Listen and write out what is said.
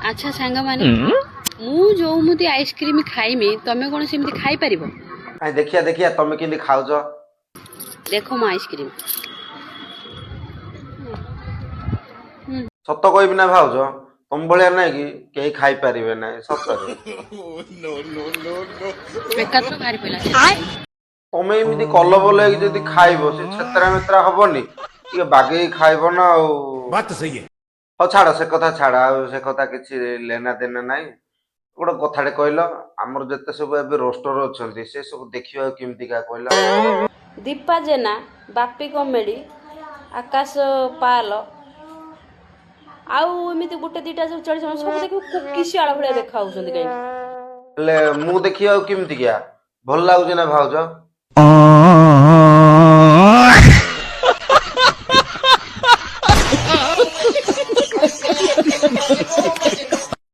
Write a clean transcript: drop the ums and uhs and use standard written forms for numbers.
अच्छा सांग माने मु जो मुदी आइसक्रीम खाइमी तमे कोन सेमती खाई परिबो देखिया देखिया तमे केंदी खाउछ देखो मो आइसक्रीम सत कहबी ना भाउज तुम भलिया नाही कि केही खाई पारिबे नाही सतरे बेकार तो भारी पइला तमे एमिति कल बोले कि जदी खाइबो से छेतरा मेतरा हबनी ଟିକେ ବାଗେଇ ଖାଇବ ନା ଆଉ बात तो सही है। ହଉ ଛାଡ ସେ କଥା ଛାଡ ଆଉ ସେ କଥା କିଛି ଲେନା ଦେନା ନାହିଁ ଗୋଟେ କଥାଟେ କହିଲ ଆମର ଯେତେ ସବୁ ଏବେ ରୋଷ୍ଟର ଅଛନ୍ତି ସେ ସବୁ ଦେଖିବାକୁ କେମିତିକା କହିଲ दीपा जेना बापी कमेडी आकाश पाल आउ एमिति गुटे दीटा सब चढ़ी सब देखो कुकी आड़ भलिया देखा होउछंती काई ହେଲେ ମୁଁ ଦେଖିବାକୁ କେମିତିକା ଭଲ ଲାଗୁଛି ନା ଭାଉଜ